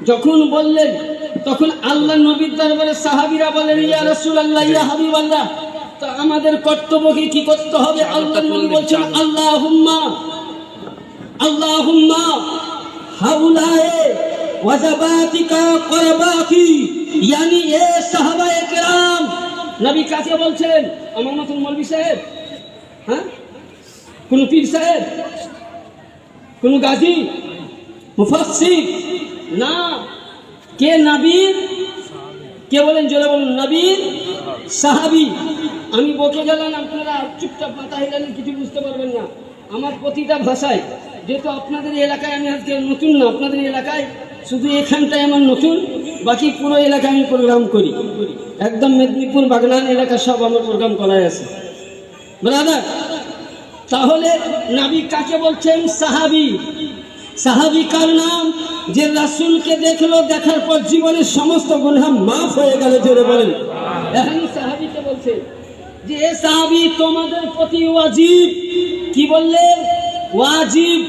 যখন বললেন তখন আল্লাহ নবীর দরবারে সাহাবীরা বলেন, ইয়া রাসূলুল্লাহ, ইয়া হাবিবাল্লাহ, তো আমাদের কর্তব্যকে কি করতে হবে? আল্লাহ নবী বলছেন, আল্লাহুম্মা আল্লাহুম্মা হাউলায়ে ওয়াজাবাতিকা করবাতি, ইয়ানি এ সাহাবায়ে কেরাম। নবী কাকে বলছেন? আমার মতন মৌলভী সাহেব, হ্যাঁ, কোন পীর সাহেব, কোন গাজী, মুফাসসির না, কে? নবীর, কে বলেন? জোরে বলুন, নবীর সাহাবী। আমি বকে গেলাম, আপনারা চুপচাপ মাথা হিলালেন, কিছু বুঝতে পারবেন না। আমার প্রতিটা ভাষায়, যেহেতু আপনাদের এলাকায় আমি আজকে নতুন না, আপনাদের এলাকায় শুধু এখানটায় আমার নতুন, বাকি পুরো এলাকায় আমি প্রোগ্রাম করি। একদম মেদিনীপুর, বাগনান এলাকা সব আমার প্রোগ্রাম করাই আছে ব্রাদার। তাহলে নবী কাকে বলছেন? সাহাবী। সাহাবী কার নাম? যে রাসূলকে দেখলো, দেখার পর জীবনের সমস্ত গুনাহ মাফ হয়ে গেল। জোরে বলেন, এখন সাহাবীকে বলছে যে এ সাহাবী, তোমাদের প্রতি ওয়াজিব। কি বললেন? ওয়াজিব।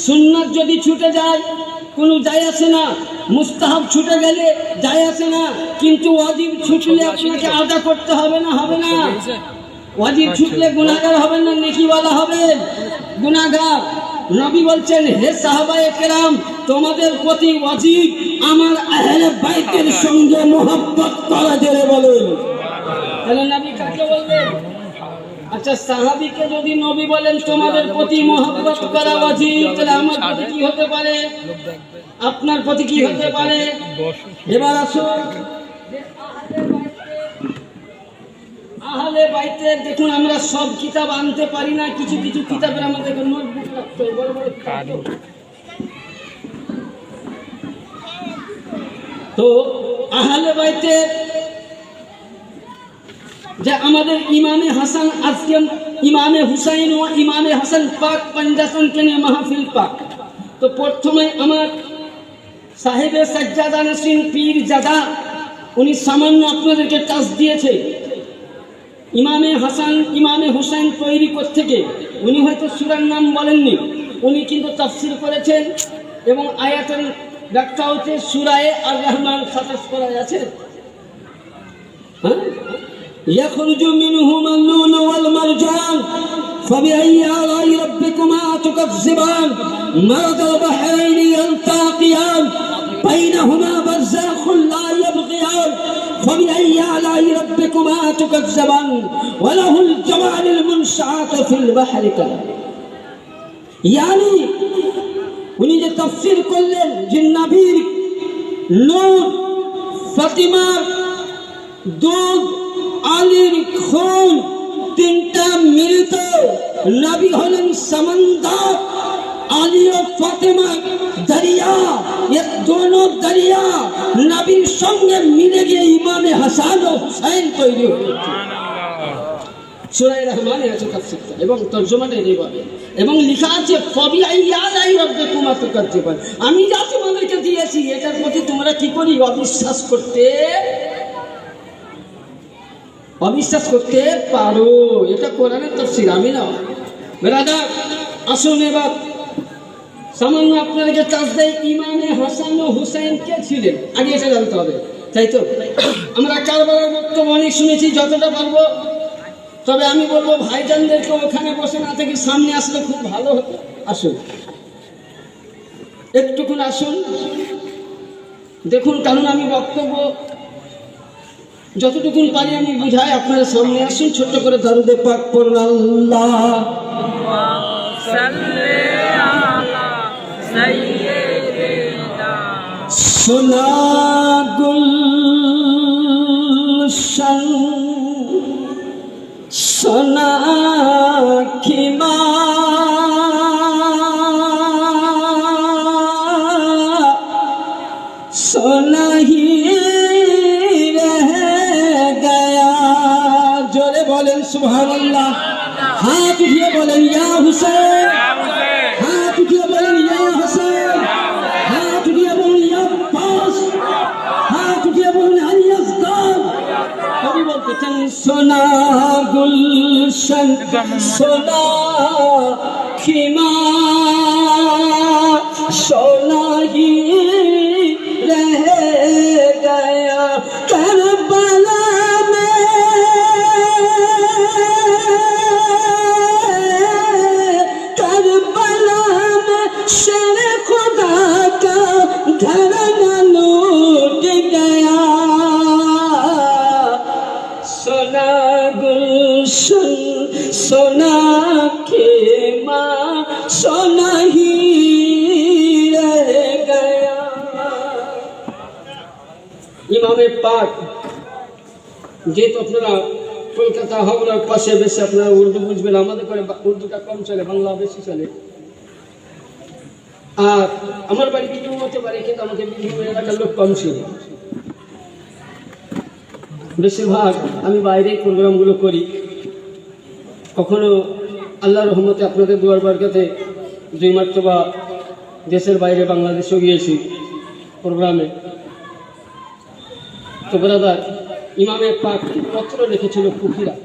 সুন্নাত যদি ছুটে যায় কোনো যায় আসে না, মুস্তাহাব ছুটে গেলে যায় আসে না, কিন্তু ওয়াজিব ছুটলে আপনাকে আদা করতে হবে না? হবে না? ওয়াজিব ছুটলে গুনাহগার হবেন না, নেকিওয়ালা হবেন? গুনাহগার। নবী বলছেন, হে সাহাবায়ে কেরাম, তোমাদের প্রতি ওয়াজিব আমার আহলে বাইতের সঙ্গে মোহাব্বত করা। জোরে বলেন। তাহলে নবী কাকে বলবেন? আচ্ছা, সাহাবীকে যদি নবী বলেন তোমাদের প্রতি মোহাব্বত করা ওয়াজিব, তাহলে আমার প্রতি কি হতে পারে? আপনার প্রতি কি হতে পারে? এবার আসুন, আহলে বাইতের দেখুন, আমরা সব কিতাব আনতে পারি না, কিছু কিছু কিতাবের আমাদের নোটবুক রাখতে হয়, বড় বড় কিতাব। তো আহলে বাইতের যে আমাদের ইমামে হাসান, আজকে ইমামে হুসাইন ও ইমামে হাসান পাক পঞ্জাশনকে নিয়ে মাহফিল পাক। তো প্রথমে আমার সাহেবে সাজ্জাদা নসরিন পীর জাদা, উনি সামান্য আপনাদেরকে টাচ দিয়েছে। ইমামে হাসান, ইমামে হুসাইন তৈরি থেকে উনি হয়তো সূরার নাম বলেননি, উনি কিন্তু তাফসীর করেছেন এবং আয়াতের ব্যাখ্যা হচ্ছে সূরায়ে আর রহমান 27 পারায় আছে। হ্যাঁ, ইয়াখরুজু মিনহুমা লুলু ওয়াল মারজান ফাবিআইয়ি আলাই রাব্বিকুমা তুকাজ্জিবান মারাজাল বাহরাইনি ইয়ালতাকিয়ান বাইনাহুমা বারযাখুন লা ইয়াবগিয়ান فبأي آلاء ربكما تكذبان وله الجوار المنشآت في البحر كذلك। يعني উনি যে তাফসীর করলেন যে নবীর নূর, ফাতিমার দুধ, আলীর খুন, তিনটা মিলিত নবী হলেন समंदर। আলী ও ফাতিমা দরিয়া, ये दोनों दरिया নবীর সঙ্গে মিলে গিয়ে ইমামে হাসান ও হুসাইন তৈরি হয়েছে। সূরা রহমানে আছে তাফসীরটা এবং তরজমাটা এইভাবে, এবং লেখা আছে ফাবিআইয়ি আলাই রাব্বিকুমা তুকাজ্জিবান। আমি যা তোমাদেরকে দিয়েছি এটার প্রতি তোমরা কি করি? অবিশ্বাস করতে পারো। এটা কোরআনের তাফসীর, আমি না। ব্রাদার আসুন, এবার সামান্য আপনাদেরকে চাষ দেয়, ইমামে হাসান ও হুসাইন কে ছিলেন আগে এটা জানতে হবে, তাই তো? আমরা কারবালার বক্তব্য অনেক শুনেছি, যতটা পারবো। তবে আমি বলবো ভাইজানদেরকে ওখানে বসে না থেকে সামনে আসলে খুব ভালো হতো। আসুন, একটুকুন আসুন, দেখুন, কারণ আমি বক্তব্য যতটুকুন পারি আমি বুঝাই। আপনারা সামনে আসুন, ছোট্ট করে দরুদে পাক পড়ুন। আল্লাহুম্মা সাল্লি আলা সাইয়্যিদিনা সোনা গুলশান সোনা খিমা সোনা হি রহ গয়া। জোরে বলেন সুবহানাল্লাহ। হাত উঠিয়ে বলেন ইয়া হুসাইন, হাত উঠিয়ে বলেন ইয়া হুসাইন, হাত উঠিয়ে বলেন ইয়া আব্বাস, হাত উঠিয়ে বলেন আলী আসগার। কবি বলতেছেন সোনা গুলশান সোনা খিমা সোনা হি রে घराना लूट गया, सोना गुलशन सोना खेमा सोना ही रह गया। ইমামে পাক, যেহেতু আপনারা কলকাতা হাওড়ার পাশে বেশি আপনারা উর্দু বুঝবেন, আমাদের করে উর্দুটা কম চলে, বাংলা বেশি চলে। আর আমার বাড়ি বিদ্যুৎ হতে পারে, কিন্তু আমাদের বিভিন্ন এলাকার লোক কম ছিল। বেশিরভাগ আমি বাইরেই প্রোগ্রামগুলো করি। কখনো আল্লাহর রহমতে আপনাদের দুয়ার বরকতে 2 মার্তবা দেশের বাইরে বাংলাদেশেও গিয়েছি প্রোগ্রামে। তো ব্রাদার, ইমামে পাক পত্র লিখেছিল কুফিরা,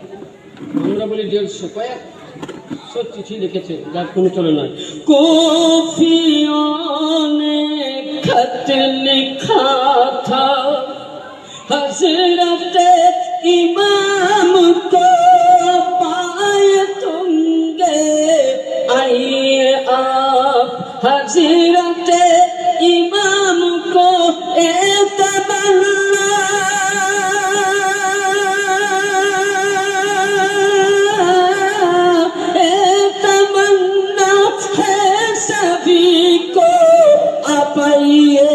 আমরা বলি 150, কয়েকশো চিঠি লিখেছে, যার কোনো চলে নয়। কুফিयों ने खत लिखा था हजरत इमाम को पाए तुमगे, आइए आप हजरत इमाम को तमन्ना, तमन्ना है सभी को, आप आइए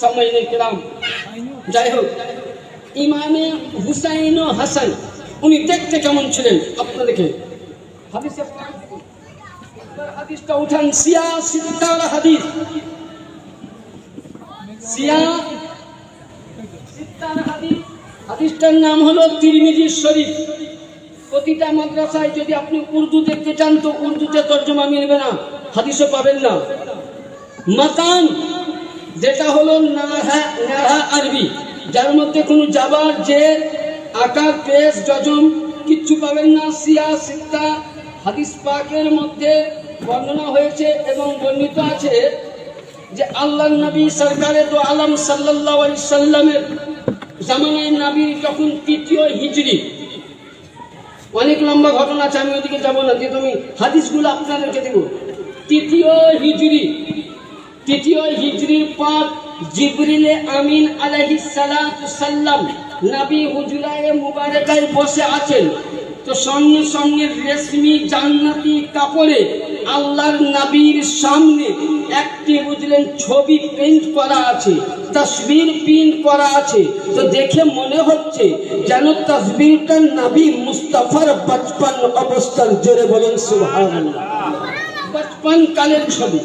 समय किराम। যাই হোক, ইমামে হুসাইন ও হাসান উনি দেখতে কেমন ছিলেন আপনাদেরকে হাদিসটা উঠান। সিয়া সিত্তার হাদিস, সিয়া সিত্তার হাদিস, হাদিসটার নাম হলো তিরমিজি শরীফ। প্রতিটা মাদ্রাসায় যদি আপনি উর্দু দেখতে চান তো উর্দুতে তর্জমা মিলবে না, হাদিসও পাবেন না। মাকান, যেটা হলো নাড়া আরবি, যার মধ্যে কোনো জাবার জের আকার পেশ জজম কিচ্ছু পাবেন না। সিয়া সিত্তা হাদিস পাকের মধ্যে বর্ণনা হয়েছে এবং বর্ণিত আছে যে আল্লাহর নবী সরকারে দো আলম সাল্লাল্লাহু আলাইহি সাল্লামের জামানায় নবীর যখন 3য় হিজরি, অনেক লম্বা ঘটনা আছে, আমি ওইদিকে যাবো না, যে তুমি হাদিসগুলো আপনাদেরকে দেব। 3য় হিজরির পর জিবরিলে আমিন আলাইহিস সালাতু সাল্লাম নবী হুজরায়ে মুবারাকায় বসে আছেন। তো সঙ্গে সঙ্গে রেশমি জান্নাতি কাপড়ে আল্লাহর নবীর সামনে একটি বুঝলেন ছবি পেইন্ট করা আছে, তসবির প্রিন্ট করা আছে। তো দেখে মনে হচ্ছে যেন তসবিরটা নবী মুস্তাফার বচপন অবস্থার, জোরে বলেন সুবহানাল্লাহ, বচপন কালের ছবি।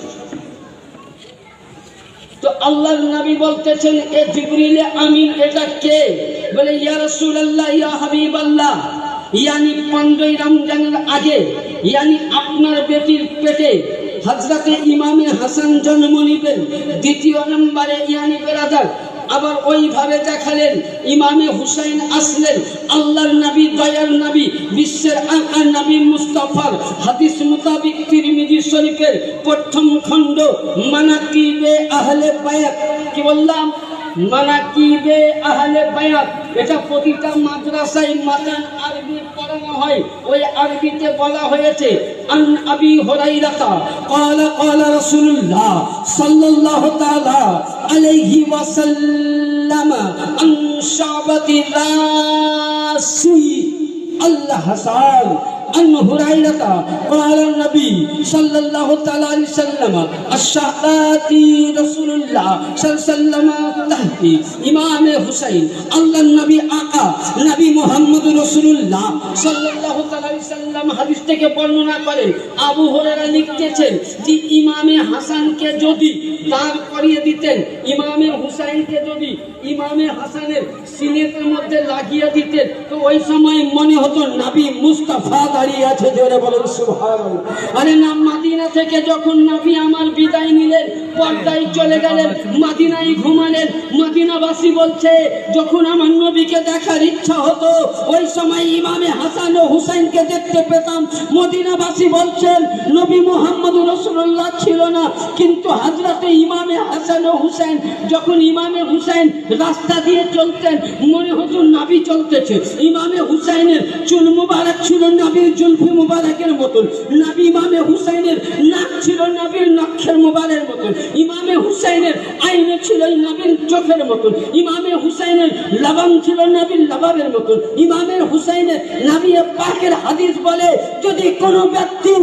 তো আল্লাহর নবী বলতেছেন, এ জিবরিলে আমিন এটা কে? বলে ইয়া রাসূলুল্লাহ, ইয়া হাবিবাল্লাহ, ইয়ানি 15ই রমজানের আগে, ইয়ানি আপনার বেটির পেটে হযরতে ইমামে হাসান জন্ম নিবেন। 2য় নম্বরে ইয়ানি বেরাদার আবার ওইভাবে দেখালেন, ইমামে হুসাইন আসলেন। আল্লাহর নবী, দয়ার নবী, বিশ্বের আকা নবী মুস্তাফার হাদিস মোতাবিক তিরমিজি শরীফের 1ম খণ্ড মানাকিবে আহলে বায়াত, কি বললাম? মানাকিবে আহলে বায়াত। এটা প্রতিটা মাদ্রাসায় মাদান আরবি পড়ানো হয়, ওই আরবিতে বলা হয়েছে আন আবি হুরায়রা ক্বালা ক্বালা রাসূলুল্লাহ সাল্লাল্লাহু তাআলা আলাইহি ওয়াসাল্লাম আন শাবাতি রাসি আল্লাহ হাসান আন হুরায়রা ক্বালা নবী সাল্লাল্লাহু তাআলা আলাইহি ওয়াসাল্লাম আশ-শাহাদাতি রাসূলুল্লাহ সাল্লাল্লাহু তাহতি ইমামে হুসাইন আল্লাহর নবী আকা নবী মুহাম্মদ রাসূলুল্লাহ সাল্লাল্লাহু তাআলা আলাইহি ওয়াসাল্লাম হাদিস থেকে বর্ণনা করেন। আবু হুরায়রা লিখতেছেন যে ইমামে হাসানকে যদি দাঁড় করিয়ে দিতেন, ইমামে হুসাইনকে যদি ইমামে হাসানের সিনেটের মধ্যে লাগিয়ে দিতেন, তো ওই সময় মনে হতো নবী মুস্তাফা দাঁড়িয়ে আছে, জোরে বলেন সুবহানাল্লাহ। আরে না, মদিনা থেকে যখন নবী আমার বিদায় নিলেন, পর্দায় চলে গেলেন, মদিনায় ঘুমালেন। মদিনাবাসী বলছে যখন আমার নবীকে দেখার ইচ্ছা হতো ওই সময় ইমামে হাসান ও হুসাইনকে দেখতে পেতাম। মদিনাবাসী বলছেন নবী মুহাম্মদ রাসূলুল্লাহ ছিল না, কিন্তু হযরতে ইমামে হাসান ও হুসাইন, যখন ইমামে হুসাইন রাস্তা দিয়ে চলতেন মনে হতো নবী চলতেছে। ইমামে হুসাইনের চুল মুবারক ছিল নবীর জুলফি মুবারকের মতন, নবী ইমামে হুসাইনের নাক ছিল নবীর নখের মুবারকের মতন, ইমামে হুসাইনের আইনে ছিল নবীর চোখের মতন, ইমামে হুসাইনের লবণ ছিল নবীর লবাবের মতন, ইমামে হুসাইনের নবী পাকের হাদিস বলে যদি কোনো ব্যক্তি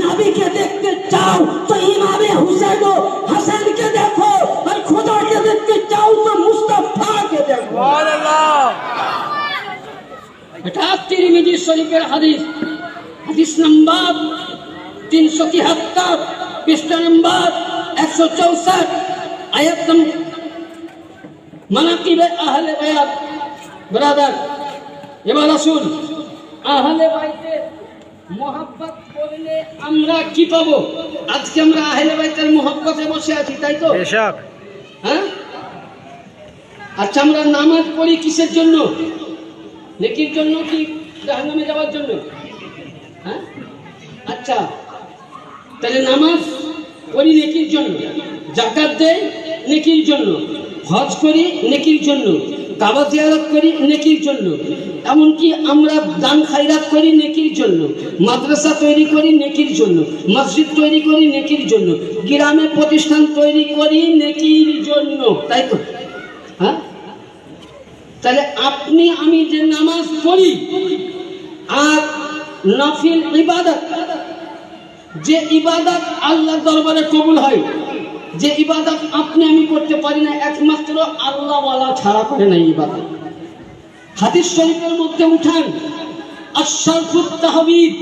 নবীকে দেখতে চাও তো ইমামে হুসাইন ও হাসানকে দেখো, আর খোদাকে দেখতে চাও তো মুস্তাফাকে দেখো। এটা তিরমিজি শরীফের হাদিস, হাদিস নাম্বার 373, পৃষ্ঠা নাম্বার 164, আয়াত নম্বর মানাকিবে আহলে বায়াত। ব্রাদার, এবার আসুন, আহলে বাইতের মোহাব্বত করলে আমরা কি পাবো? আজকে আমরা আহলে বাইতের মোহাব্বতে বসে আছি, তাই তো? হ্যাঁ, আচ্ছা, আমরা নামাজ পড়ি কিসের জন্য? নেকির জন্য কি জাহান্নামে যাওয়ার জন্য? হ্যাঁ, আচ্ছা, তাহলে নামাজ পড়ি নেকির জন্য, যাকাত দেই নেকির জন্য, হজ করি নেকির জন্য, কাবা জিয়ারত করি নেকির জন্য, এমনকি আমরা দান খায়রাত করি নেকির জন্য, মাদ্রাসা তৈরি করি নেকির জন্য, মসজিদ তৈরি করি নেকির জন্য, গ্রামে প্রতিষ্ঠান তৈরি করি নেকির জন্য, তাই তো? হ্যাঁ, তাহলে আপনি আমি যে নামাজ পড়ি আর নফিল ইবাদত, যে ইবাদত আল্লাহর দরবারে কবুল হয়, যে ইবাদত আপনি আমি করতে পারি না, একমাত্র আল্লাহ ওয়ালা ছাড়া করে না ইবাদত। হাদিস শরীফের মধ্যে উঠান আশ-শারফুত তাহবিব,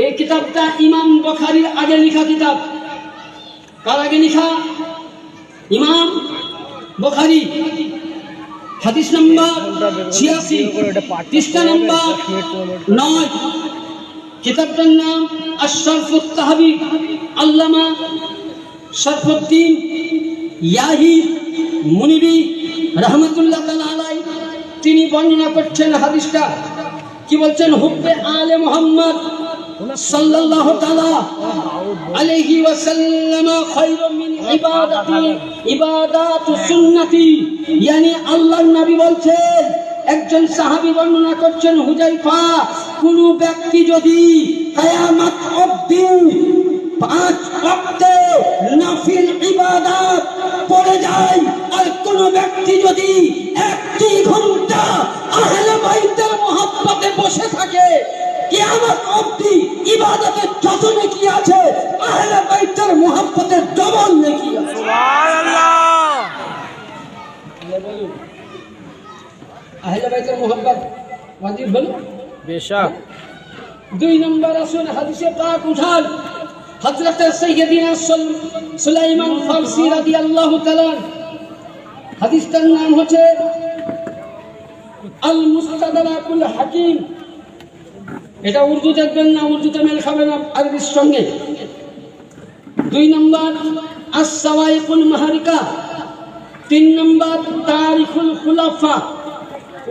এই কিতাবটা ইমাম বুখারীর আগে লেখা কিতাব। কার আগে লেখা? ইমাম বুখারী। হাদিস নাম্বার 86, পৃষ্ঠা নাম্বার 9, কিতাবটার নাম আশ-শারফুত তাহবিব, আল্লামা শরফুদ্দীন ইয়াহি মুনিবি রহমাতুল্লাহ তাআলা আলাইহি তিনি বর্ণনা করছেন হাদিসটা। কি বলছেন? হুব্বে আলে মুহাম্মদ সাল্লাল্লাহু তাআলা আলাইহি ওয়াসাল্লাম খায়রুম মিন ইবাদাতু সুন্নতি, yani আল্লাহর নবী বলছেন, একজন সাহাবী বর্ণনা করছেন হুযায়ফা, কোন ব্যক্তি যদি কিয়ামত অবধি 5 ওয়াক্ত নফল ইবাদত পড়ে যায়, আর কোন ব্যক্তি যদি 1 ঘন্টা আহলে বাইতের মহব্বতে বসে থাকে, কিয়ামত অবধি ইবাদতের যত নেকি আছে আহলে বাইতের মহব্বতের ডবল নেকি আছে। সুবহানাল্লাহ। আহলে বাইতের মহব্বত ওয়াজিব হলো? বেশক। 2 নম্বর আসুন হাদিসে পাক উঠান হযরত সাইয়্যিদিনা সুলাইমান ফারসি রাদিয়াল্লাহু তাআলা, হাদিসটার নাম হচ্ছে আল মুস্তাদরাকুল হাকিম। এটা উর্দু দেখবেন না, উর্দুতে মেল খাবে না আরবির সঙ্গে। 2 নম্বর আস-সাওয়াইকুল মাহারিকা, 3 নম্বর তারিখুল খুলাফা।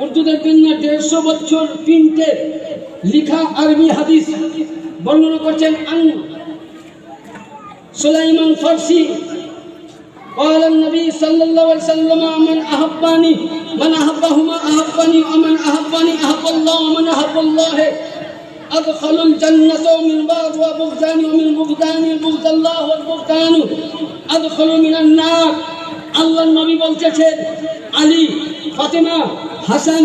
উর্দু দেখবেন না, 150 বছর প্রিন্টে লিখা আরবি হাদিস বর্ণনা করছেন আন সুলাইমান ফারসি قال النبي صلى الله عليه وسلم من أحبني من أحبهما أحبني ومن أحبني أحب الله ومن أحب الله أدخل الجنة من بعد وبغضان ومن بغضان بغض الله والبغضان أدخل من النار। আল্লাহ নবী বলতেছেন আলী, ফাতেমা, হাসান,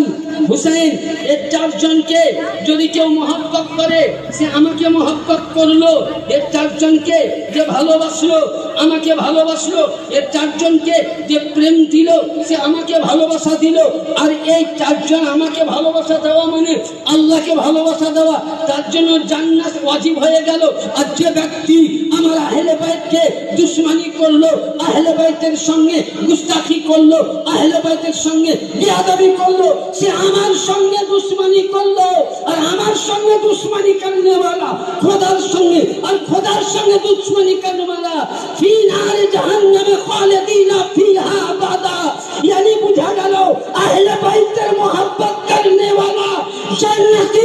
হুসাইন, এই 4 জনকে যদি কেউ মহব্বত করে সে আমাকে মহব্বত করলো, এই 4 জনকে যে ভালোবাসলো আমাকে ভালোবাসলো, এই 4 জনকে যে প্রেম দিল সে আমাকে ভালোবাসা দিল। আর এই 4 জন আমাকে ভালোবাসা দেওয়া মানে আল্লাহকে ভালোবাসা দেওয়া, তার জন্য জান্নাত ওয়াজিব হয়ে গেল। আর যে ব্যক্তি আমার আহলে বাইতকে দুশমনি করলো, আহলে বাইতের সঙ্গে গুস্তাখি করলো, আহলে বাইতের সঙ্গে বিয়াদবি করলো, সে আমার সঙ্গে দুশমনি করলো। আর আমার সঙ্গে দুশমনি করনে वाला খোদার সঙ্গে, আর খোদার সঙ্গে দুশমনি করনে वाला ফি নার জাহান্নামে খালিদিনা ফিহা আবাদা। यानी বুঝা গেল আহলে বাইতের মোহাব্বত করনে वाला জান্নাতি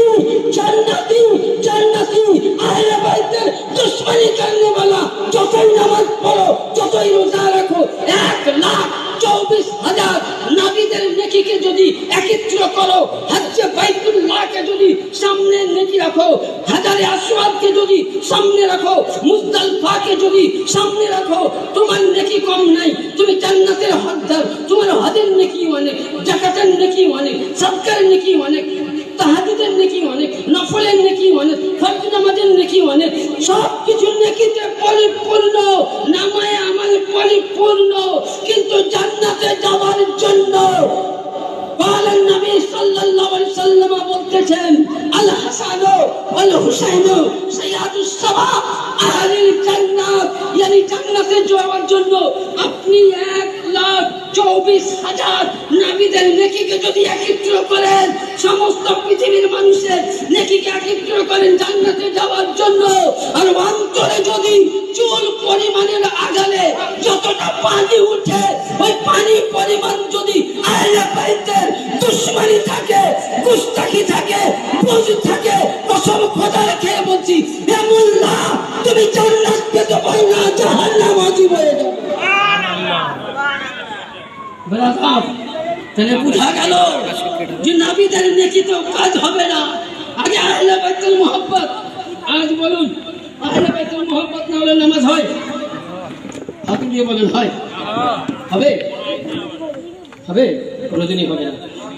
জান্নাতি জান্নাতি, আহলে বাইতের দুশমনি করনে वाला যতই নামাজ পড়ো যতই রোজা রাখো 1,24,000 নবীদের নেকিকে যদি একত্র করো, হজ্জে বাইতুল্লাহকে যদি সামনে নেকি রাখো, হাজারে আসওয়াদকে যদি সামনে রাখো, মুজদালিফাকে যদি সামনে রাখো, তোমার নেকি কম নাই। তুমি জান্নাতের হকদার। তোমার হজের নেকি অনেক, যাকাতের নেকি অনেক, সাদকার নেকি অনেক, তাহাজ্জুদের নেকি অনেক, নফলের নেকি অনেক, ফরজ নামাজের নেকি অনেক। সব কিছু নেকিতে পরিপূর্ণ, নামায়ে আমল পরিপূর্ণ। কিন্তু জান্নাতে যাওয়ার জন্য قال النبي صلى الله عليه وسلم বলতেছেন, আল হাসান ওয়াল হুসাইন সাইয়্যিদুস সাওয়াব আহলিল জান্নাত। yani জান্নাতে যাওয়ার জন্য আপনি 1,24,000 নবীদের নেকিকে যদি একত্র করেন, সমস্ত পৃথিবীর মানুষের নেকিকে একত্র করেন জান্নাতে যাওয়ার জন্য, আর অন্তরে যদি চুল পরিমাণের আগালে যতটা পানি উঠে, ওই পানি পরিমাণ যদি আহলে বাইতের দুশমনি থাকে, গুস্তাখি থাকে, বুঝ থাকে, কসম খোদার খেয়ে বলছি, হে মোল্লা, তুমি জান্নাত পেতে পারো না, জাহান্নাম ওয়াজিব হয়ে যাবে। ব্রাদার, তাহলে বুঝা গেল যে নবীদের নেকিতে কাজ হবে না, আগে আহলে বাইতুল মুহাব্বত। আজ বলুন, আহলে বাইতুল মুহাব্বত না হলে নামাজ হয়? হাত দিয়ে বলেন হয়? হবে? হবে? কোনোদিনই হবে না।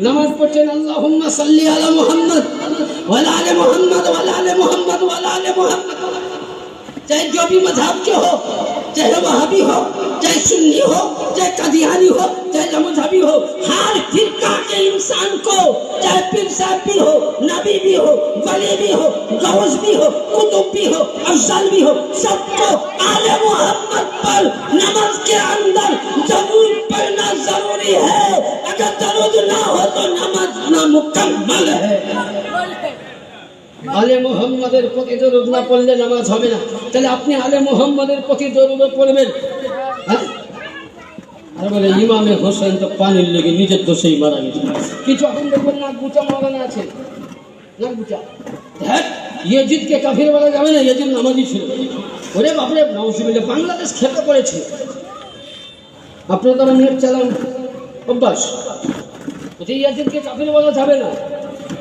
নামাজ পড়ছেন আল্লাহুম্মা সাল্লি আলা মুহাম্মদ ওয়া আলা আলি মুহাম্মদ ওয়া আলা আলি মুহাম্মদ ওয়া আলা আলি মুহাম্মদ। चाहे जो भी मजहब के हो, चाहे वहाबी हो, चाहे सुन्नी हो, चाहे कादियानी हो, चाहे मजहबी हो, हर फिरका के इंसान को, चाहे पीर साहब भी हो, नबी भी हो, वली भी हो, गौस भी हो, कुतुब भी हो, अफजल भी हो, सबको आले मोहम्मद पर नमाज के अंदर जरूर पढ़ना जरूरी है। अगर दरूद ना हो तो नमाज नामुकम्मल है। আলে মুহাম্মাদের প্রতি দরুদ না পড়লে নামাজ হবে না। তাহলে আপনি আলে মুহাম্মাদের প্রতি দরুদ পড়বেন, হ্যাঁ? আর বলে ইমামে হোসেন তো পানির লেগে নিজের দোষেই মারা গেছে। কিছু এখন দেখবেন নাক গুচা মারানো আছে, নাক গুচা। হ্যাঁ, ইয়াজিদকে কাফির বলা যাবে না, ইয়াজিদ নামাজি ছিল। ওরে বাপরে, নাউজুবিল্লাহ, বাংলাদেশ খেতে পড়েছে। আপনার দ্বারা নেট চালান অভ্যাস, ওতে ইয়াজিদকে কাফির বলা যাবে না।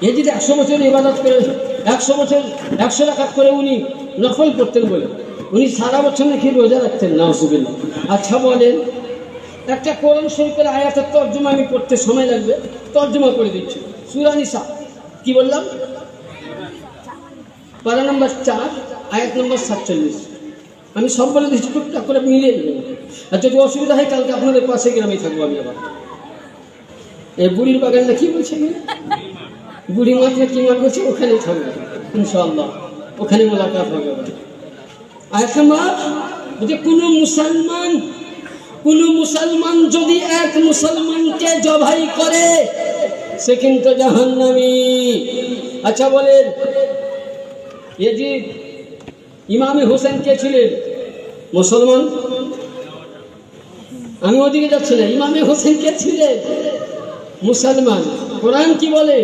ইয়াজিদ 100 বছর ইবাদত করে, 100 বছর 100 রাকাত করে উনি নফল করতেন বলে উনি সারা বছর নাকি রোজা রাখতেন। নাউজুবিল্লাহ। আচ্ছা বলেন, একটা কোরআন শরীফের আয়াতের তর্জমা আমি পড়তে সময় লাগবে, তর্জমা করে দিচ্ছি। সূরা নিসা, কি বললাম? পারা নম্বর 4, আয়াত নম্বর 47। আমি সব বলে দিচ্ছি, টুকটাক করে মিলিয়ে দেবেন। আর যদি অসুবিধা হয় কালকে আপনাদের পাশে গ্রামে থাকবো আমি। আবার এই বুড়ির বাগানটা কি বলছে, বুড়ি মাত্রা কি মান করছে, ওখানেই থাকবে ইনশাআল্লাহ, ওখানে মোলাকাত হবে। আয়াত নম্বর, যে কোন মুসলমান যদি এক মুসলমানকে জবাই করে সে কিন্তু জাহান্নামী। আচ্ছা বলেন, ইয়াজিদ ইমামে হোসেন কে ছিলেন? মুসলমান। আমি ওদিকে যাচ্ছি না, ইমামে হোসেন কে ছিলেন? মুসলমান। কোরআন কি বলে,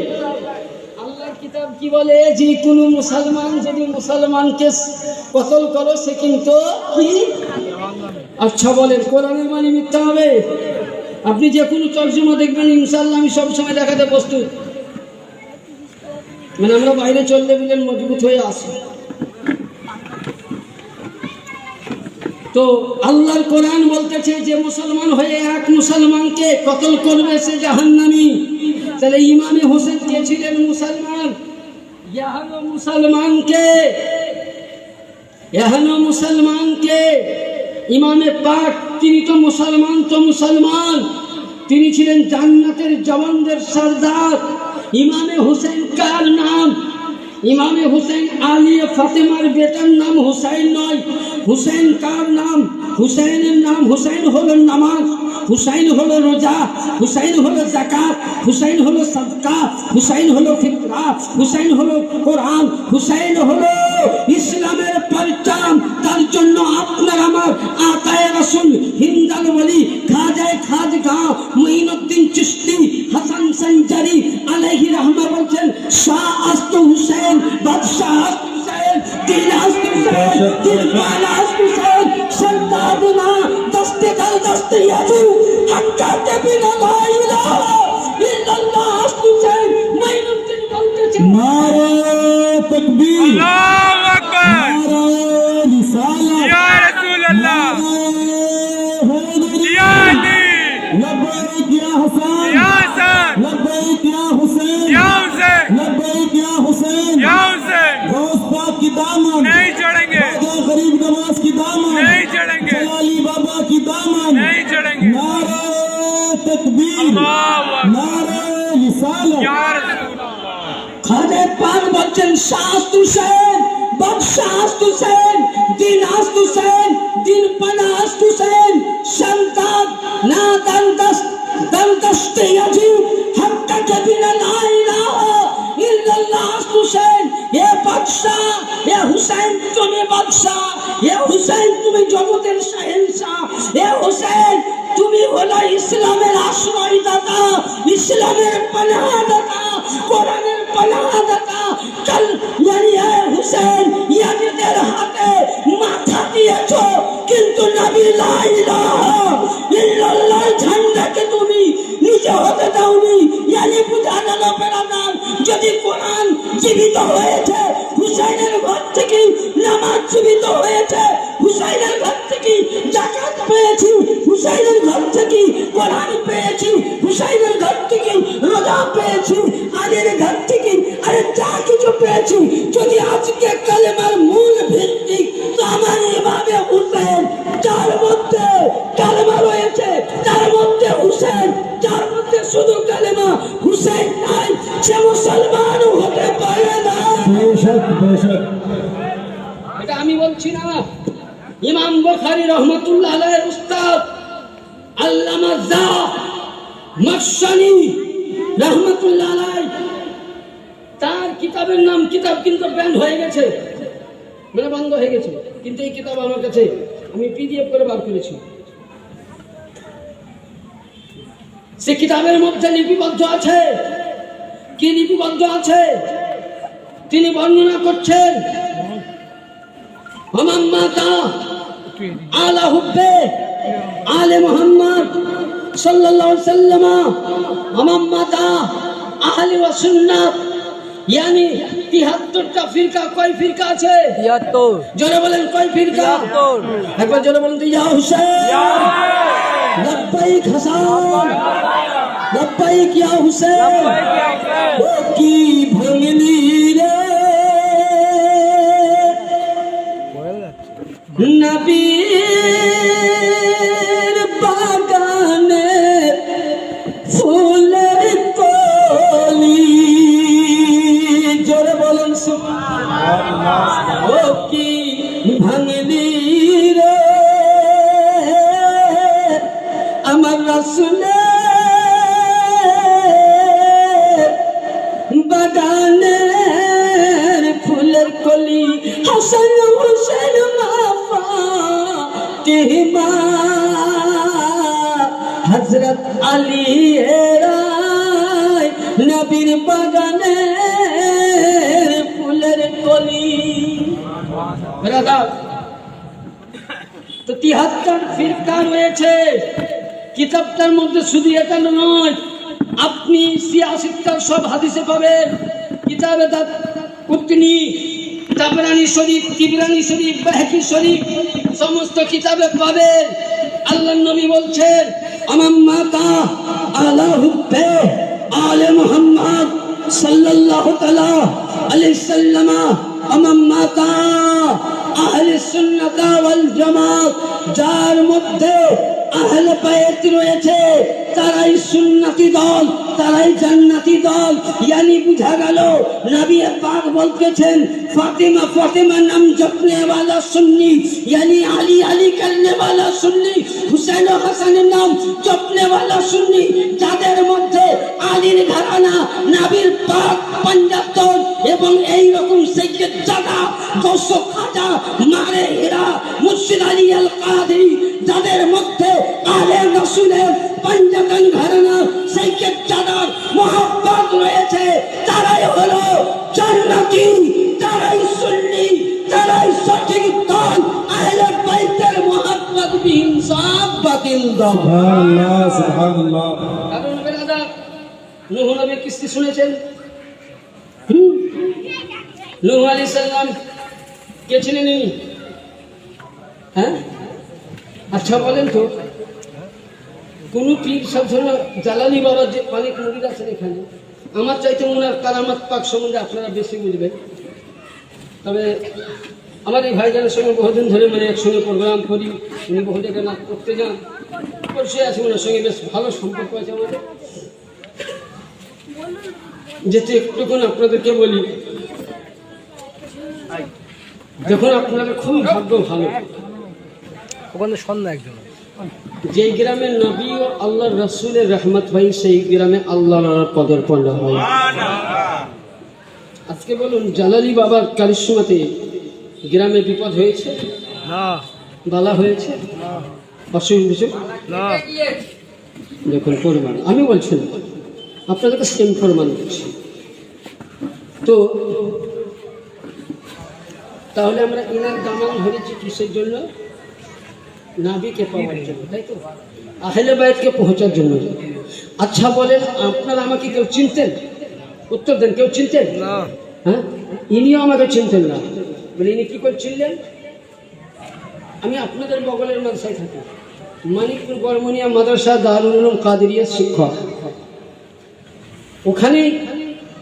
আল্লাহর কিতাব কি বলে, যে কোনো মুসলমান যদি মুসলমানকে কতল করো সে কিন্তু কি? আচ্ছা বলেন, কোরআনের মানে মিথ্যা হবে? আপনি যে কোনো তর্জমা দেখবেন ইনশাআল্লাহ আমি সবসময় দেখাতে প্রস্তুত। মানে আমরা বাইরে চললে বলেন মজবুত হয়ে আসি। তো আল্লাহর কোরআন বলতেছে যে মুসলমান হয়ে এক মুসলমানকে কতল করবে সে জাহান্নামী। তাহলে ইমামে হোসেন কে ছিলেন? মুসলমান। মুসলমানকে ইমামে পাক তিনি তো মুসলমান, তিনি ছিলেন জান্নাতের জওয়ানদের সরদার। ইমামে হোসেন কার নাম? ইমামে হোসেন আলী ফাতেমার বেটার নাম হুসাইন নয়। হুসাইন কার নাম? হুসাইনের নাম, হুসাইন হলো নামাজ, হুসাইন হলো রোজা, হুসাইন হলো যাকাত, হুসাইন হলো সাদকা, হুসাইন হলো ফিতরা, হুসাইন হলো কোরআন, হুসাইন হলো ইসলামের পরচম। তার জন্য আপনার আমার আকায়ে রাসূল হিন্দাল ওয়ালি খাজা মুঈনুদ্দিন চিশতি হাসান সঞ্জারি আলাইহি রাহমা বলছেন, শাহ আস্ত হুসাইন, বাদশাহ আস্ত হুসাইন, দিল আস্ত হুসাইন, দিলওয়ালা আস্ত হুসাইন, সরদারনা দস্তে কাল দস্তে ইয়াজু হাক্কাতে বিনা লা ইলাহা ইল্লাল্লাহ আস্ত হুসাইন। दामन नहीं चढ़ेंगे, जलाली बाबा की दामन नहीं चढ़ेंगे। नारे तकबीर अल्लाहु अकबर। नारे रिसालत या रसूलल्लाह। খাজে পাক বলছেন শাস্ত হুসেন বদশাস্ত হুসেন দিন আস্ত হুসেন দিন পানাস্ত হুসেন সন্তান না দন্তস্তে ইয়াজি হক্কা কবিনা লা ইলাহা ইল্লাল্লাহ আস্ত হুসেন এ বাদশাহ এ হুসেন তুমি বাদশাহ এ হুসেন তুমি জগতের শাহেনশাহ এ হুসেন তুমি হলো ইসলামের আশ্রয়দাতা ইসলামের পানাহদাতা কোরআনের পানাহদাতা চল ইয়ানি হুসেন ইয়াজিদের হাতে মাথা দিয়েছো কিন্তু নবী লা ইলাহা ইল্লাল্লাহ ঝান্ডাকে তুমি নিচে হতে দাওনি ইয়ানি বুঝানো পেরাদার যদি কোরআন জীবিত হয়েছে হুসাইনের ঘর থেকে নামাজ জীবিত হয়েছে হুসাইনের ঘর থেকে যাকাত পেয়েছি হুসাইনের ঘর থেকে কোরআন পেয়েছি হুসাইনের ঘর থেকে রোজা পেয়েছি আলীর ঘর থেকে আরে যা কিছু পেয়েছি যদি আজকে কালেমার মূল ভিত্তি তো আমার এভাবে হুসেন যার মধ্যে কালেমা রয়েছে তার মধ্যে হুসেন যার মধ্যে শুধু কালেমা হুসেন নাই সে মুসলমানও হতে পারে না बेशक बेशक এটা আমি বলছি না ইমাম বুখারী রহমাতুল্লাহ আলাইহির উস্তাদ আল্লামা যা মাকশানি রহমাতুল্লাহ আলাইহি তার কিতাবের নাম কিতাব কিন্তু ব্যান্ড হয়ে গেছে মানে বন্ধ হয়ে গেছে কিন্তু এই কিতাব আমার কাছে আমি পিডিএফ করে বার করেছি সে কিতাবের মধ্যে লিপিবদ্ধ আছে কি লিপিবদ্ধ আছে তিনি বর্ণনা করছেন হামাম মাতা আলা হুব্বে আলে মুহাম্মদ সাল্লাল্লাহু আলাইহি ওয়াসাল্লাম হামাম মাতা আহলে ওয়া সুন্নাত यानी 73টা ফিরকা কয় ফিরকা আছে 73 জোরে বলেন কয় ফিরকা 73 একবার জোরে বলেন তো ইয়া হুসাইন লব্বাইক হাসান লব্বাইক ইয়া হুসাইন ও কি ভাঙলি রে নবীর বাগানে ফুলের কলি জোরে বলেন সুবহানাল্লাহ ও কি ভাঙলি রে আমার রাসূলের বাগানের ফুলের কলি হাসান হুসেন মাফা তিমা হযরত আলী এরাই নবীর বাগানের ফুলের কলি ব্রাদার তো 73 ফিরকা রয়েছে কিতাবটার মধ্যে শুধু এটা নয় আপনি 86টা সব হাদিসে পাবেন কিতাবে কুতনি তাবরানি শরীফ তিবরানি শরীফ বাহকি শরীফ সমস্ত কিতাবে পাবেন আল্লাহর নবী বলছেন আমার মাতা আলা হুব্বে আলে মুহাম্মদ সাল্লাল্লাহু তাআলা আলাইহি সাল্লাম আমার মাতা আহলে সুন্নাত ওয়াল জামাত যার মধ্যে আহলে বাইত রয়েছে তারাই সুন্নতি দল তারাই জান্নাতি দল यानी বুঝা গেল নবী পাক বলতেছেন ফাতিমা ফাতিমা নাম জপনে वाला সুন্নি यानी আলী আলী করনে वाला সুন্নি হুসাইন ও হাসানের নাম জপনে वाला সুন্নি যাদের মধ্যে আলীর ঘরানা নবীর পাক পঞ্জাতন এবং এই রকম সৈয়দ জাদা গৌসে খাজা মারে হীরা মুর্শিদ আলী আল কাদরি যাদের মধ্যে আলে রাসূলের পঞ্জাতন ঘরানা সৈয়দ জাদার মোহাব্বত রয়েছে তারাই হলো জান্নাতি তারাই সুন্নি তারাই সঠিক দল আহলে বাইতের মোহাব্বত বিহীন সব বাতিল দল সুবহানাল্লাহ সুবহানাল্লাহ কারণ বেরাদা নূহ নবীর কিস্তি শুনেছেন নূহ আলাইহিস সালাম কে ছিলেন ইনি হ্যাঁ আচ্ছা বলেন তো কোন পীর সব জালালি বাবার যে অনেক মুরিদ আছেন এখানে আমার চাইতে ওনার কারামাত পাক সম্বন্ধে আপনারা বেশি বুঝবেন তবে আমার এই ভাইজানের সঙ্গে বহুদিন ধরে মানে একসঙ্গে প্রোগ্রাম করি, উনি বহু জায়গায় নাচ করতে যান, বসে আছে, ওনার সঙ্গে বেশ ভালো সম্পর্ক আছে আমাদের। যেতে একটুকুন আপনাদেরকে বলি, দেখুন আপনাদের খুব ভাগ্য ভালো, ওখানে সন্ধ্যা একজন যেই গ্রামে নবী ও আল্লাহ রসুলের রহমত হয় সেই গ্রামে আল্লাহর পদার্পণ হয়। আজকে বলুন জালালি বাবার কারিশমাতে গ্রামে বিপদ হয়েছে, না বালা হয়েছে, অসুখ বিসুখ? না দেখুন প্রমাণ আমি বলছি না, আপনাদেরকে সেম প্রমাণ দিচ্ছি। তো তাহলে আমরা ইনার দামান ধরেছি কিসের জন্য? নাবিকে পাওয়ার জন্য, তাই তো, আহলে বাইতকে পৌঁছার জন্য। আচ্ছা বলেন, আপনারা আমাকে কেউ চিনতেন? উত্তর দেন, কেউ চিনতেন? না হ্যাঁ, ইনিও আমাকে চিনতেন না। বলে ইনি কি করে চিনলেন? আমি আপনাদের বগলের মাদ্রাসায় থাকি, মানিকপুর বর্মনিয়া মাদ্রাসা দারুল উলুম কাদেরিয়া শিক্ষক। ওখানে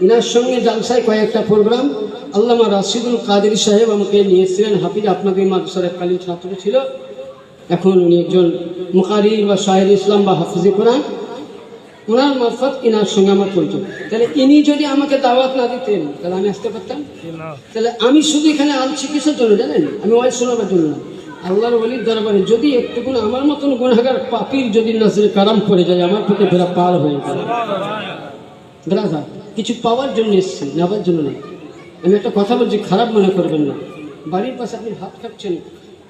ইনার সঙ্গে জালসায় কয়েকটা প্রোগ্রাম আল্লামা রাশিদুল কাদেরী সাহেব আমাকে নিয়েছিলেন। হাফিজ আপনাদের মাদ্রাসার এককালীন ছাত্র ছিল, এখন উনি একজন মুকারি বা শায়ের ইসলাম বা হাফিজে কোরআন। ওনার মারফত ইনার সঙ্গে আমার পরিচয়। তাহলে ইনি যদি আমাকে দাওয়াত না দিতেন তাহলে আমি আসতে পারতাম? না তাহলে আমি শুধু এখানে আনছি কিসের জন্য জানেন? আমি ওয়াজ শোনাবার জন্য না, আল্লাহর ওলির দরবারে যদি একটুকুন আমার মতন গুনাহগার পাপীর যদি নজরে কারাম পড়ে যায়, আমার প্রতি বেড়া পার হয়ে যায়। ব্রাদার, কিছু পাওয়ার জন্য এসেছি, নেওয়ার জন্য নেই। আমি একটা কথা বলছি, খারাপ মনে করবেন না। বাড়ির পাশে আপনি ভাত খাচ্ছেন,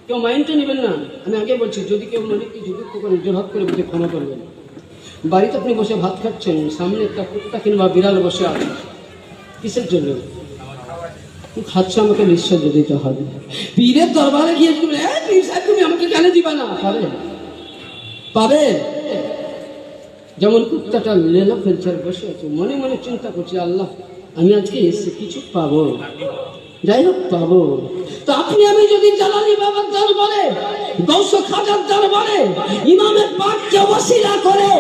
কেউ মাইন্ডটা নেবেন না। আমি আগে বলছি, যদি কেউ মনে কি যদি করেন জোরহাত করে বুঝে ক্ষমা করবেন। বাড়িতে আপনি বসে ভাত খাচ্ছেন, সামনে একটা কুত্তা কিংবা বিড়াল বসে আছে, কিসের জন্য খাচ্ছে? আমাকে নিঃশ্বাস দিতে হবে। পীরের দরবারে গিয়ে পীর সাহেব তুমি আমাকে কেন দিবা না? পাবে, পাবে। যেমন কুত্তাটা লেলা ফেলছে বসে আছে, মনে মনে চিন্তা করছি, আল্লাহ আমি আজকে এসে কিছু পাবো, যাই হোক পাবো। তো আপনি আমি যদি জালালি বাবার দরবারে, গৌস খাজার দরবারে ইমামের পাককে ওসিলা করে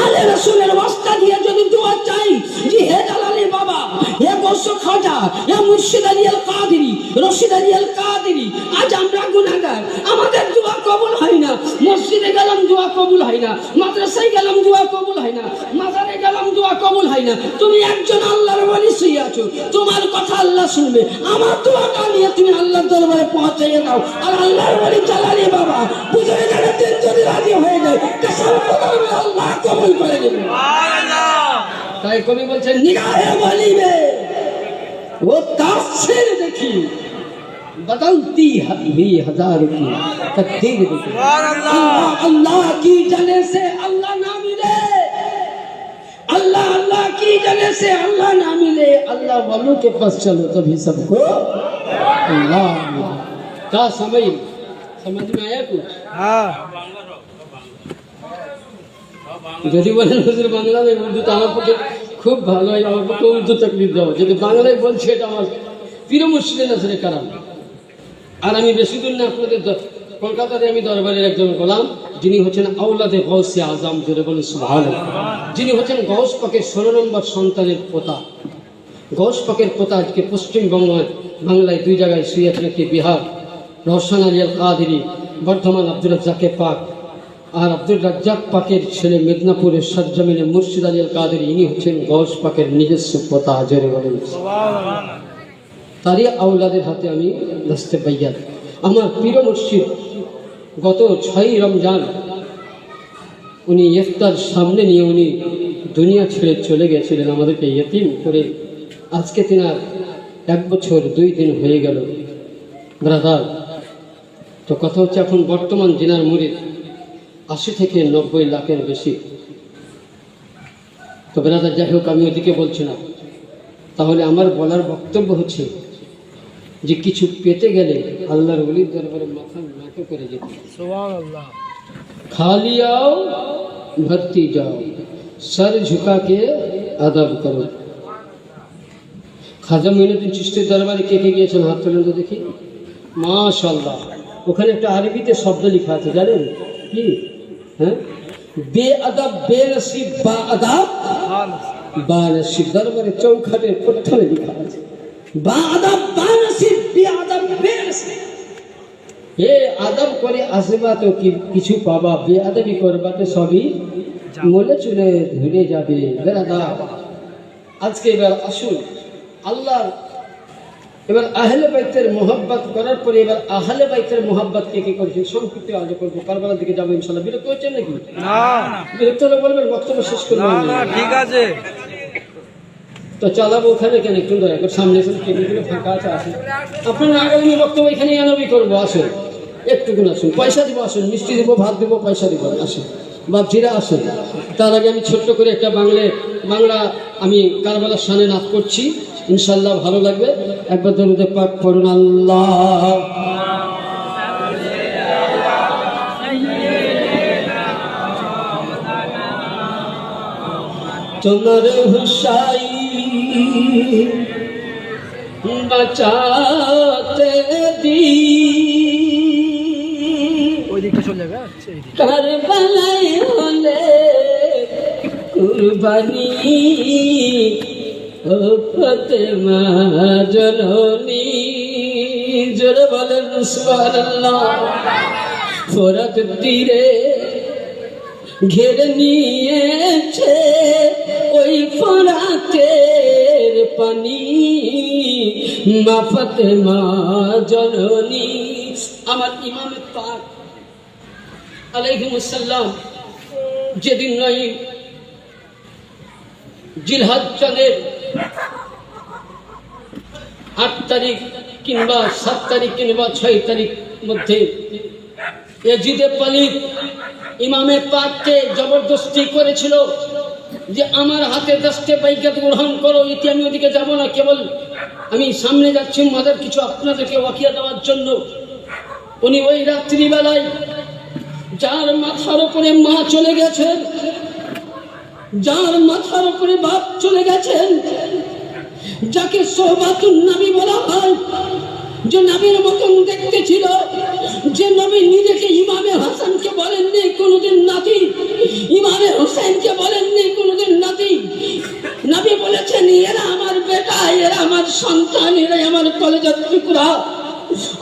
আলে রাসূলের ওয়াস্তা দিয়ে যদি দোয়া চাই যে হে জালালি বাবা, হে গৌস খাজা, হে মুর্শিদ আলী আল কাদেরী, রশিদ আলী আল কাদেরী, আজ আমরা গুনাহগার, আমাদের দোয়া কবুল হয় না। মসজিদে গেলাম দোয়া কবুল হয় না, মাদ্রাসায় গেলাম দোয়া কবুল হয় না, মাজারে গেলাম দোয়া কবুল হয় না। তুমি একজন আল্লাহর ওলি শুয়ে আছো, তোমার কথা আল্লাহ শুনবে, আমার দোয়াটা নিয়ে তুমি আল্লাহর দরবারে পৌঁছাইয়ে দাও। আর আল্লাহর ওলি জালালি বাবা বুঝে গেলে দিন যদি রাজি হয়ে যায় কসম করবে আল্লাহ কবুল করে নেবে। তাই কবি বলছেন, নিগাহে ওলি মে वो तासीर देखी बदलती हुई हजारों की तकदीर देखी। अल्लाह अल्लाह की जगह से अल्लाह ना मिले, अल्लाह अल्लाह की जगह से अल्लाह ना मिले, अल्लाह वालों के पास चलो तभी सबको अल्लाह मिले। क्या समझ में आया कुछ? হ্যাঁ যদি বলেন হুজুর বাংলা নেই উর্দু, তো আমার পক্ষে খুব ভালো হয়, আমার পক্ষে উর্দু তাকলিফ দেওয়া। যদি বাংলায় বলছি এটা আমার পীর মুর্শিদের নজরে কারাম। আর আমি বেশি দূর না, আপনাদের কলকাতাতে আমি দরবারের একজন গোলাম, যিনি হচ্ছেন আওলাদে গৌসে আজম, জোরে বলেন সুবহানাল্লাহ, যিনি হচ্ছেন গৌস পাকের 16 নম্বর সন্তানের পোতা। গৌস পাকের পোতা আজকে পশ্চিমবঙ্গ বাংলায় 2 জায়গায় শুয়ে আছেন, একটি বিহার রওশন আলী আল কাদেরী, বর্ধমান আব্দুর রাজ্জাকে পাক, আর আব্দুর রাজ্জাক পাকের ছেলে মেদিনীপুরের সরজমিনে মুর্শিদ আলী আল কাদেরী, ইনি হচ্ছেন গৌস পাকের নিজস্ব পোতা, জোরে বলেন। তারই আওলাদের হাতে আমি দস্তে বাইয়াত। আমার পীর মুর্শিদ গত 6 রমজান উনি ইফতার সামনে নিয়ে উনি দুনিয়া ছেড়ে চলে গেছিলেন, আমাদেরকে ইয়তীম করে। আজকে তিনার 1 বছর 2 দিন হয়ে গেল ব্রাদার। তো কথা হচ্ছে, এখন বর্তমান জিনার মুরিদ 80 থেকে 90 লাখের বেশি। তো ব্রাদার যাই হোক, আমি ওদিকে বলছি না। তাহলে আমার বলার বক্তব্য হচ্ছে যে কিছু পেতে গেলে আল্লাহর ওলির দরবারে মাথা নত করে যেতে, সুবহানাল্লাহ। খালি आओ भर्ती जाओ, सर झुका के अदब करो। খাজা মঈনুদ্দিন চিশতির দরবারে কে কে গিয়েছেন হাত তোলেন তো দেখি। মাশাআল্লাহ, ওখানে একটা আরবিতে শব্দ লেখা আছে, জানেন কি? হ্যাঁ, বেআদব বেনসিব বাআদব বানসিব। দরবারে চৌখাটের প্রথমে লেখা আছে বাআদব বানসিব বেআদব বেনসিব। হে আদব করে আসবা তো কিছু পাবা, বে আদবি করবা তো সবই মনে চলে ধরে যাবে। বেরাদার, আজকে এবার আসুন আল্লাহ, এবার আহলে বাইতের মোহাব্বত করার পরে এবার আহলে বাইতের মোহাব্বত কে কে করেছেন সংক্ষিপ্ত আলোচনা করবো। কারবালার দিকে যাবো ইনশাল্লাহ। বিরক্ত হচ্ছেন নাকি? না বিরক্ত হলে বলবেন, বক্তব্য শেষ করবো। ঠিক আছে। তো চালাবো ওখানে কেন? একটু দয়া করে সামনে এসে টেবিলগুলো ফাঁকা আছে, আসুন। আপনারা আগামী বক্তব্য এখানে আনবি করবো, আসুন একটুকুন আসুন। পয়সা দিব, আসুন, মিষ্টি দিব, ভাত দিব, পয়সা দিব, আসুন বাপজিরা আসুন। তার আগে আমি ছোট্ট করে একটা বাংলা আমি কারবালার শানে নাচ করছি, ইনশাল্লাহ ভালো লাগবে। একবার দরুদে পাক করুন। আল্লাহ তোমার হুসাইন বাঁচাতে দি, ওই দিকটা চলে যাবে। আচ্ছা, এই দিক। কারবালায় হলে কুরবানি, ও ফাতেমা জননী, জোরে বলেন সুবহানাল্লাহ। ফোরাত তীরে ঘেরে নিয়েছে ওই ফোরাতের পানি, মা ফাতেমা জননী। আমার ইমাম পাক আলাইহিস সালাম যেদিন নয় জিলহজ চাঁদের 8 তারিখ কিংবা 7 তারিখ কিংবা 6 তারিখ মধ্যে ইয়াজিদে পালিত ইমামে পাককে জবরদস্তি করেছিল যে আমার হাতে 10টে বাইকাত গ্রহণ করো। ইতি আমি ওদিকে যাব না, কেবল আমি সামনে যাচ্ছি মাদার কিছু আপনাদেরকে ওয়াকিয়া দেওয়ার জন্য। উনি ওই রাত্রিবেলায় যার মাথার উপরে মা চলে গেছেন, যার মাথার উপরে বাপ চলে গেছেন, যাকে সোহবাতুন নবী বলা হয়, যে নবীর মতন দেখতে ছিল, যে নবী নিজেকে ইমামে হাসানকে বলেননি কোনোদিন নাতি, ইমামে হোসেনকে বলেননি কোনোদিন নাতি। নবী বলেছেন এরা আমার বেটা, এরা আমার সন্তান, এরা আমার কলেজের টুকরা।